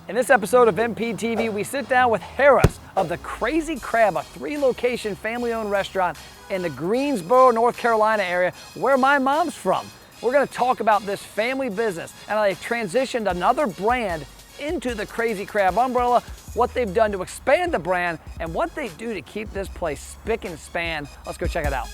In this episode of MPTV, we sit down with Haras of the Crazy Crab, a 3-location family-owned restaurant in the Greensboro, North Carolina area, where my mom's from. We're gonna talk about this family business and how they've transitioned another brand into the Crazy Crab umbrella, what they've done to expand the brand, and what they do to keep this place spick and span. Let's go check it out.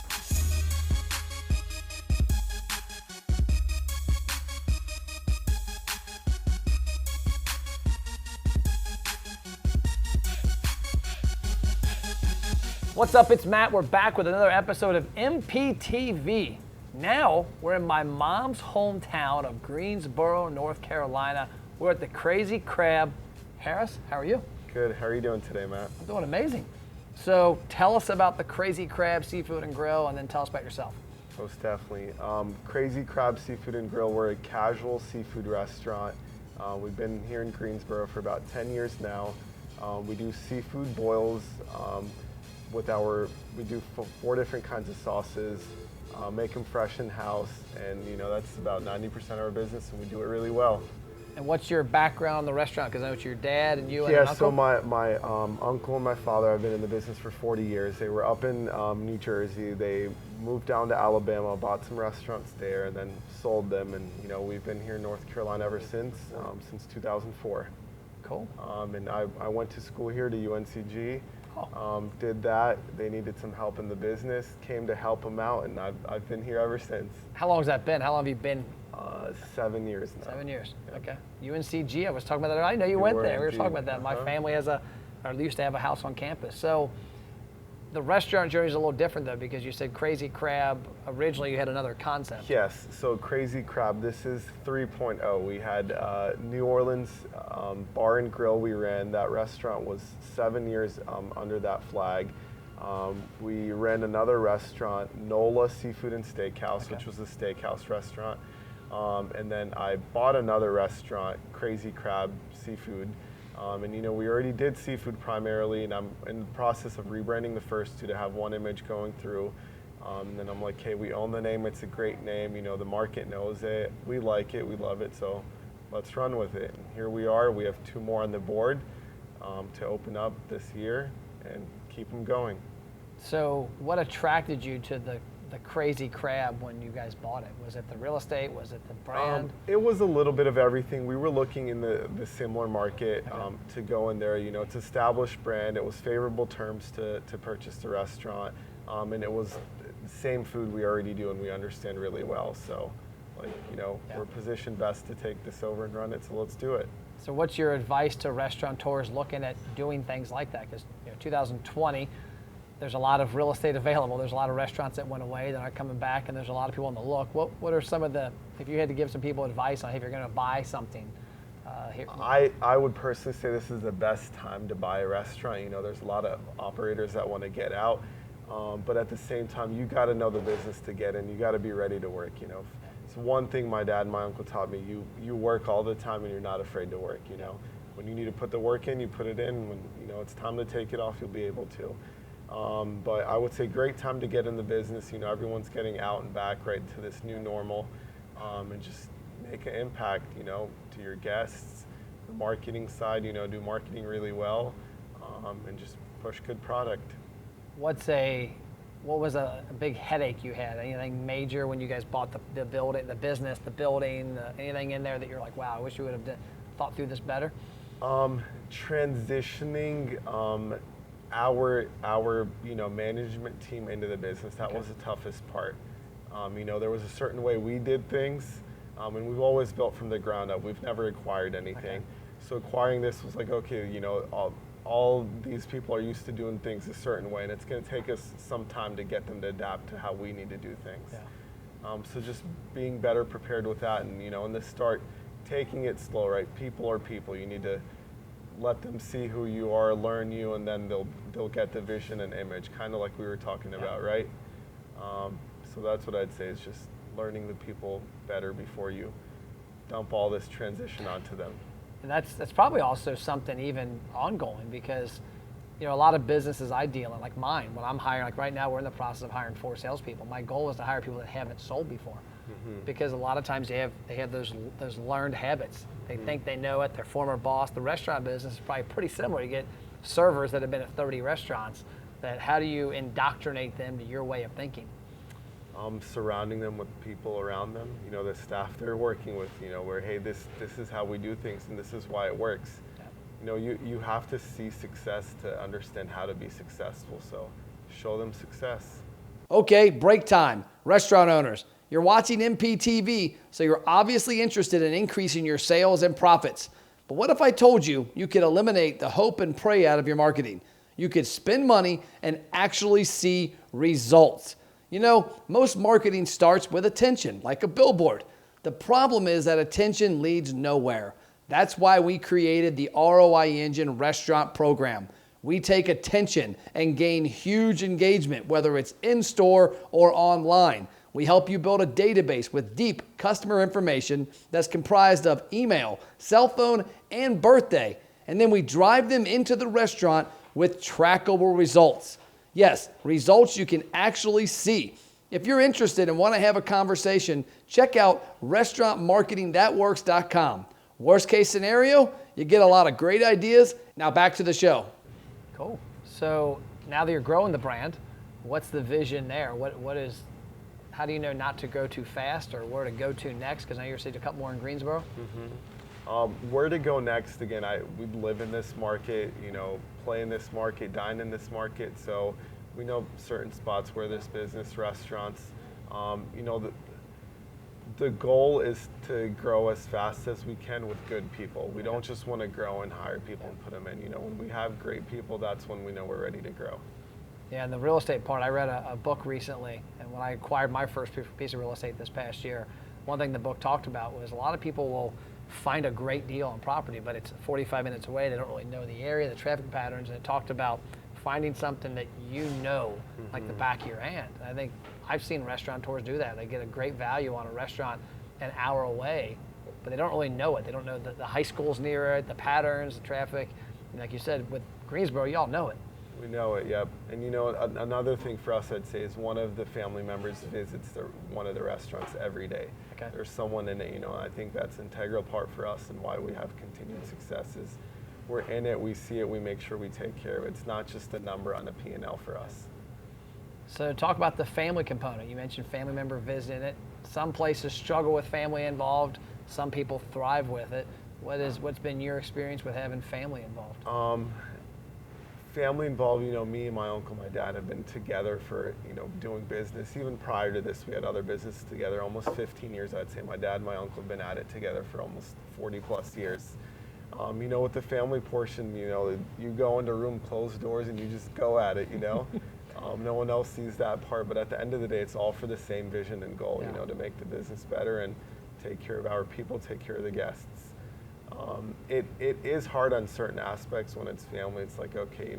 What's up, it's Matt. We're back with another episode of MPTV. Now, we're in my mom's hometown of Greensboro, North Carolina. We're at the Crazy Crab. Haras, how are you? Good, how are you doing today, Matt? I'm doing amazing. So tell us about the Crazy Crab Seafood and Grill, and then tell us about yourself. Most definitely. Crazy Crab Seafood and Grill, we're a casual seafood restaurant. We've been here in Greensboro for about 10 years now. We do seafood boils. We do 4 different kinds of sauces, make them fresh in-house, and that's about 90% of our business, and we do it really well. And what's your background in the restaurant? Because I know it's your dad and you and an uncle? So my uncle and my father have been in the business for 40 years. They were up in New Jersey. They moved down to Alabama, bought some restaurants there, and then sold them, and we've been here in North Carolina ever since 2004. Cool. And I went to school here to UNCG. Oh. Did that. They needed some help in the business, came to help them out, and I've been here ever since. How long has that been? How long have you been? 7 years now. 7 years, Yeah. Okay. UNCG, I was talking about that. I know you went there. We were UNCG. talking about that. My family used to have a house on campus. So the restaurant journey is a little different though, because you said Crazy Crab. Originally you had another concept. Yes, so Crazy Crab, this is 3.0. We had New Orleans Bar and Grill we ran. That restaurant was 7 years under that flag. We ran another restaurant, NOLA Seafood and Steakhouse, Okay. which was a steakhouse restaurant. And then I bought another restaurant, Crazy Crab Seafood. And we already did seafood primarily, and I'm in the process of rebranding the first two to have one image going through. And then I'm like, hey, we own the name, it's a great name, the market knows it, we like it, we love it, so let's run with it. And here we are, we have 2 more on the board to open up this year and keep them going. So what attracted you to the Crazy Crab when you guys bought it? Was it the real estate? Was it the brand? It was a little bit of everything. We were looking in the similar market to go in there. It's established brand. It was favorable terms to purchase the restaurant, and it was the same food we already do and we understand really well. So, we're positioned best to take this over and run it. So let's do it. So what's your advice to restaurateurs looking at doing things like that? Because 2020. There's a lot of real estate available. There's a lot of restaurants that went away that aren't coming back, and there's a lot of people on the look. What are some of if you had to give some people advice on if you're going to buy something? Here? I would personally say this is the best time to buy a restaurant. There's a lot of operators that want to get out, but at the same time, you got to know the business to get in. You got to be ready to work. It's one thing my dad and my uncle taught me. You work all the time, and you're not afraid to work. When you need to put the work in, you put it in. When it's time to take it off, you'll be able to. But I would say great time to get in the business. Everyone's getting out and back right to this new normal, and just make an impact, to your guests. The marketing side, do marketing really well, and just push good product. What was a big headache you had? Anything major when you guys bought the building, the business, the building, anything in there that you're like, wow, I wish you would have thought through this better? Transitioning our management team into the business, that was the toughest part. There was a certain way we did things, and we've always built from the ground up. We've never acquired anything. Okay. So acquiring this was like, okay, all these people are used to doing things a certain way, and it's going to take us some time to get them to adapt to how we need to do things. Yeah. So just being better prepared with that, and in the start, taking it slow, right? People are people. You need to let them see who you are, learn you, and then they'll get the vision and image, kind of like we were talking about, right? So that's what I'd say, is just learning the people better before you dump all this transition onto them. And that's probably also something even ongoing, because a lot of businesses I deal in, like mine, when I'm hiring, like right now we're in the process of hiring 4 salespeople. My goal is to hire people that haven't sold before, because a lot of times they have those learned habits. They think they know it. Their former boss. The restaurant business is probably pretty similar. You get servers that have been at 30 restaurants. That how do you indoctrinate them to your way of thinking? Surrounding them with people around them, the staff they're working with, where, hey, this is how we do things and this is why it works. Yeah. You have to see success to understand how to be successful, so show them success. Okay, break time. Restaurant owners, you're watching MPTV, so you're obviously interested in increasing your sales and profits. But what if I told you you could eliminate the hope and pray out of your marketing? You could spend money and actually see results. Most marketing starts with attention, like a billboard. The problem is that attention leads nowhere. That's why we created the ROI Engine restaurant program. We take attention and gain huge engagement, whether it's in-store or online. We help you build a database with deep customer information that's comprised of email, cell phone, and birthday. And then we drive them into the restaurant with trackable results. Yes, results you can actually see. If you're interested and want to have a conversation, check out restaurantmarketingthatworks.com. Worst case scenario, you get a lot of great ideas. Now back to the show. Cool. So now that you're growing the brand, what's the vision there? How do you know not to go too fast or where to go to next? Because I know you're saying a couple more in Greensboro. Mm-hmm. Where to go next? Again, we live in this market, play in this market, dine in this market, so we know certain spots where there's business, restaurants. The goal is to grow as fast as we can with good people. We don't just want to grow and hire people and put them in. When we have great people, that's when we know we're ready to grow. Yeah, and the real estate part, I read a book recently, and when I acquired my first piece of real estate this past year, one thing the book talked about was a lot of people will find a great deal on property, but it's 45 minutes away. They don't really know the area, the traffic patterns, and it talked about finding something that like the back of your hand. And I think I've seen restaurateurs do that. They get a great value on a restaurant an hour away, but they don't really know it. They don't know the high schools near it, the patterns, the traffic. And like you said, with Greensboro, y'all know it. We know it, yep. And another thing for us, I'd say, is one of the family members visits one of the restaurants every day. Okay. There's someone in it, and I think that's an integral part for us and why we have continued success is we're in it, we see it, we make sure we take care of it. It's not just a number on a P&L for us. So talk about the family component. You mentioned family member visiting it. Some places struggle with family involved. Some people thrive with it. What's been your experience with having family involved? Family involved, me and my uncle, my dad have been together for, doing business. Even prior to this, we had other businesses together, almost 15 years, I'd say. My dad and my uncle have been at it together for almost 40 plus years. With the family portion, you go into a room, closed doors, and you just go at it, No one else sees that part, but at the end of the day, it's all for the same vision and goal, to make the business better and take care of our people, take care of the guests. It is hard on certain aspects when it's family. It's like, okay,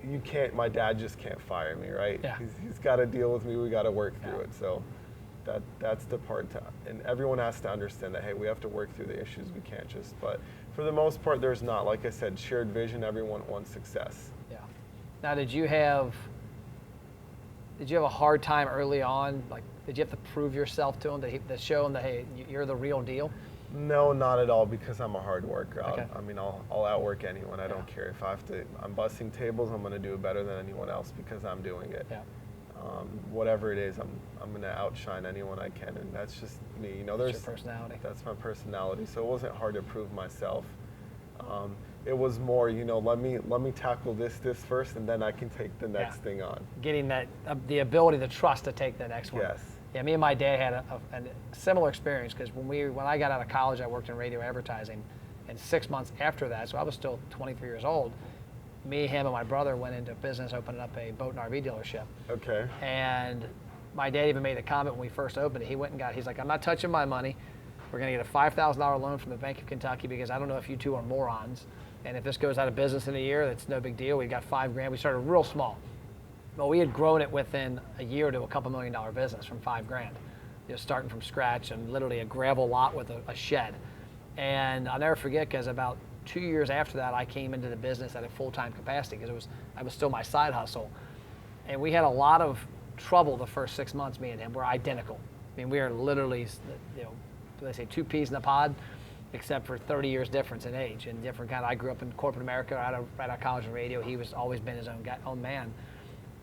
you can't, my dad just can't fire me, right? Yeah. He's got to deal with me. We got to work through it. So that's the part and everyone has to understand that, hey, we have to work through the issues. We can't but for the most part, there's not, like I said, shared vision. Everyone wants success. Yeah. Now, did you have a hard time early on? Like, did you have to prove yourself to them to show them that, hey, you're the real deal? No, not at all, because I'm a hard worker. Okay. I'll outwork anyone. I don't care if I'm bussing tables. I'm going to do it better than anyone else because I'm doing it. Yeah. Whatever it is, I'm going to outshine anyone I can, and that's just me. That's your personality. That's my personality. So it wasn't hard to prove myself. It was more, let me tackle this first, and then I can take the next thing on. Getting that the ability, the trust to take the next one. Yes. Yeah, me and my dad had a similar experience because when I got out of college, I worked in radio advertising, and 6 months after that, so I was still 23 years old. Me, him, and my brother went into business, opening up a boat and RV dealership. Okay. And my dad even made a comment when we first opened it. He's like, I'm not touching my money. We're going to get a $5,000 loan from the Bank of Kentucky because I don't know if you two are morons. And if this goes out of business in a year, that's no big deal. We got $5,000. We started real small. Well, we had grown it within a year to a couple $1 million business from $5,000. Starting from scratch and literally a gravel lot with a shed. And I'll never forget because about 2 years after that, I came into the business at a full-time capacity because I was still my side hustle. And we had a lot of trouble the first 6 months, me and him. We're identical. I mean, we are literally, they say, two peas in a pod, except for 30 years difference in age and different kind of, I grew up in corporate America, right out of college and radio. He was always been his own man.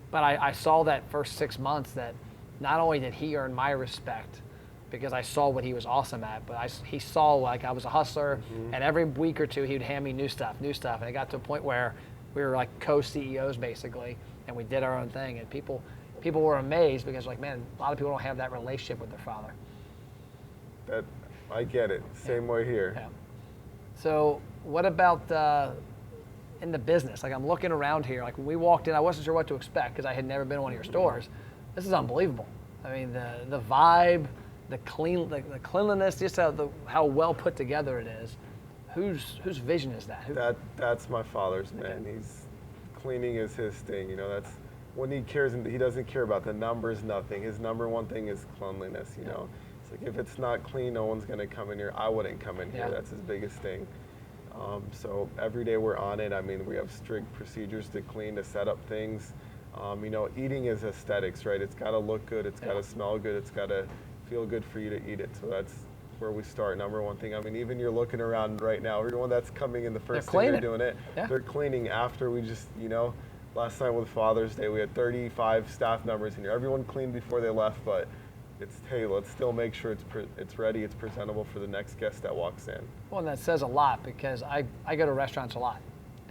But I saw that first 6 months that not only did he earn my respect because I saw what he was awesome at, but he saw like I was a hustler, and every week or two he would hand me new stuff. And it got to a point where we were like co-CEOs basically, and we did our own thing, and people were amazed because like, man, a lot of people don't have that relationship with their father. That I get it. Same way here. Yeah. So what about in the business? Like I'm looking around here, like when we walked in, I wasn't sure what to expect because I had never been in one of your stores. This is unbelievable. I mean, the vibe, the cleanliness, just how well put together it is. Whose vision is that? That's my father's, man. Okay. Cleaning is his thing. That's when he cares. He doesn't care about the numbers, nothing. His number one thing is cleanliness. It's like if it's not clean, no one's gonna come in here. I wouldn't come in here. That's his biggest thing. So every day we're on it. I mean, we have strict procedures to clean, to set up things. Eating is aesthetics, right? It's got to look good. It's got to smell good. It's got to feel good for you to eat it. So that's where we start. Number one thing. I mean, even you're looking around right now, everyone that's coming in, the first thing they're doing it. Yeah. They're cleaning after we just, last night with Father's Day, we had 35 staff members in here. Everyone cleaned before they left, but hey, let's still make sure it's ready, it's presentable for the next guest that walks in. Well, and that says a lot because I go to restaurants a lot,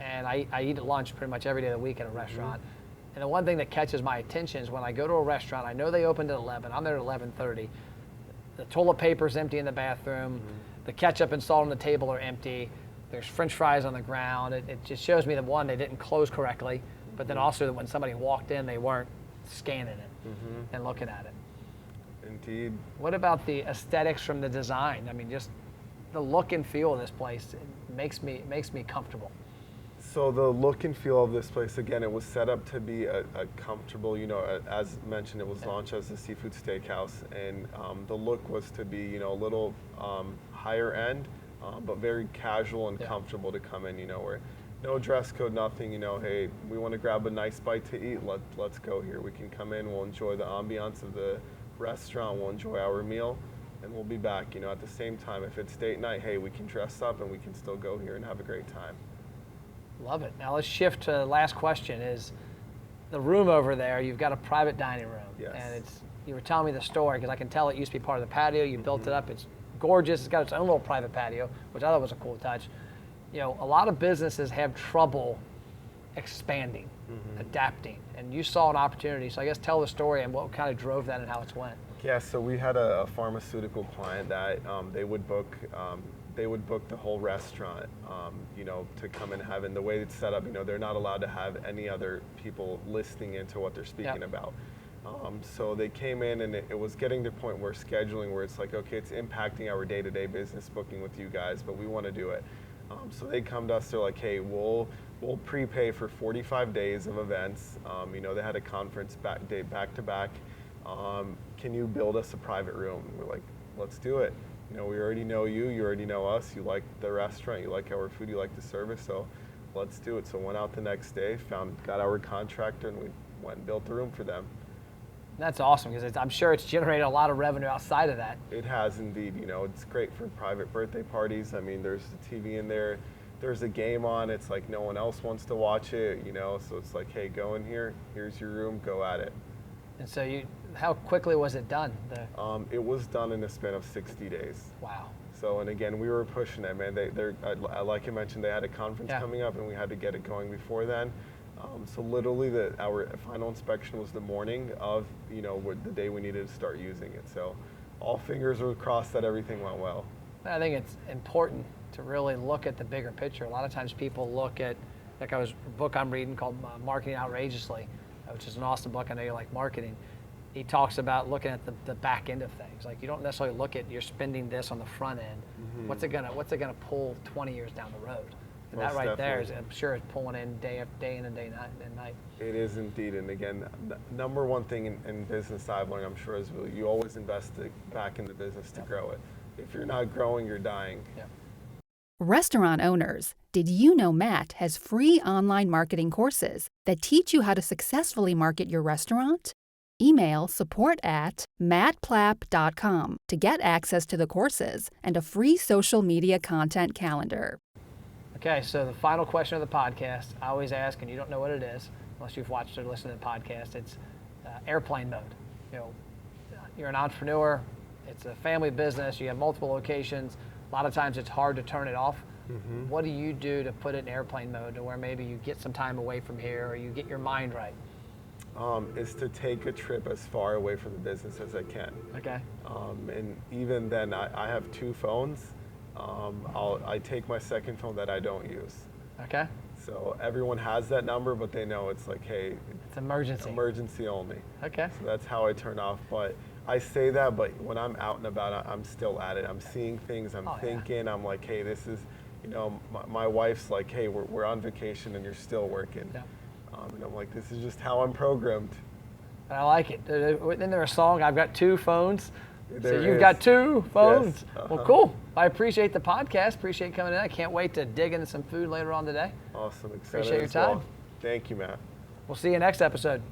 and I eat at lunch pretty much every day of the week at a restaurant. And the one thing that catches my attention is when I go to a restaurant, I know they opened at 11, I'm there at 11:30. The toilet paper's empty in the bathroom, the ketchup and salt on the table are empty, there's French fries on the ground. It just shows me that one, they didn't close correctly, but then also that when somebody walked in, they weren't scanning it and looking at it. Indeed. What about the aesthetics from the design? I mean, just the look and feel of this place makes me comfortable. So the look and feel of this place, again, it was set up to be a comfortable, as mentioned, it was launched as a seafood steakhouse, and the look was to be, a little higher end, but very casual and comfortable to come in, where no dress code, nothing, hey, we want to grab a nice bite to eat, let's go here. We can come in, we'll enjoy the ambiance of the restaurant, we'll enjoy our meal, and we'll be back, at the same time. If it's date night, hey, we can dress up and we can still go here and have a great time. Love it. Now let's shift to the last question is the room over there, you've got a private dining room. Yes. And you were telling me the story because I can tell it used to be part of the patio. You built it up. It's gorgeous. It's got its own little private patio, which I thought was a cool touch. A lot of businesses have trouble expanding, adapting, and you saw an opportunity. So I guess tell the story and what kind of drove that and how it's went. Yeah, so we had a pharmaceutical client that they would book the whole restaurant, to come and have. And the way it's set up, they're not allowed to have any other people listening into what they're speaking about. So they came in, and it was getting to the point where scheduling, where it's like, okay, it's impacting our day-to-day business booking with you guys, but we want to do it. So they come to us, they're like, hey, we'll prepay for 45 days of events. They had a conference back to back. Can you build us a private room? And we're like, let's do it. We already know you already know us, you like the restaurant, you like our food, you like the service, so let's do it. So went out the next day, got our contractor, and we went and built the room for them. That's awesome because I'm sure it's generated a lot of revenue outside of that. It has indeed. It's great for private birthday parties. I mean, there's the TV in there. There's a game on. It's like no one else wants to watch it, so it's like, hey, go in here. Here's your room. Go at it. And so how quickly was it done? It was done in a span of 60 days. Wow. So, and again, we were pushing it, man. Like you mentioned, they had a conference coming up, and we had to get it going before then. So literally, our final inspection was the morning of, the day we needed to start using it. So all fingers were crossed that everything went well. I think it's important to really look at the bigger picture. A lot of times people look at, like a book I'm reading called Marketing Outrageously, which is an awesome book. I know you like marketing. He talks about looking at the back end of things. Like you don't necessarily look at you're spending this on the front end. What's it gonna pull 20 years down the road? And that right there is, I'm sure, it's pulling in day in and day night. It is indeed. And again, number one thing in business I've learned, I'm sure, is you always invest back in the business to grow it. If you're not growing, you're dying. Yep. Restaurant owners, did you know Matt has free online marketing courses that teach you how to successfully market your restaurant? Email support@mattplapp.com to get access to the courses and a free social media content calendar. Okay, so the final question of the podcast, I always ask, and you don't know what it is, unless you've watched or listened to the podcast, it's airplane mode. You know, you're an entrepreneur, it's a family business, you have multiple locations, a lot of times it's hard to turn it off. Mm-hmm. What do you do to put it in airplane mode to where maybe you get some time away from here or you get your mind right? Is to take a trip as far away from the business as I can. Okay. And even then, I have 2 phones. I take my second phone that I don't use. Okay. So everyone has that number, but they know it's like, hey, it's emergency. Emergency only. Okay. So that's how I turn off. But I say that, but when I'm out and about, I'm still at it. I'm seeing things. I'm thinking. Yeah. I'm like, hey, this is, you know, my wife's like, hey, we're on vacation and you're still working. Yeah. And I'm like, this is just how I'm programmed. I like it. Isn't there a song, I've got 2 phones? There so you've is. got 2 phones. Yes. Well, cool. I appreciate the podcast. Appreciate coming in. I can't wait to dig into some food later on today. Awesome. Excited. Appreciate your time. Well. Thank you, Matt. We'll see you next episode.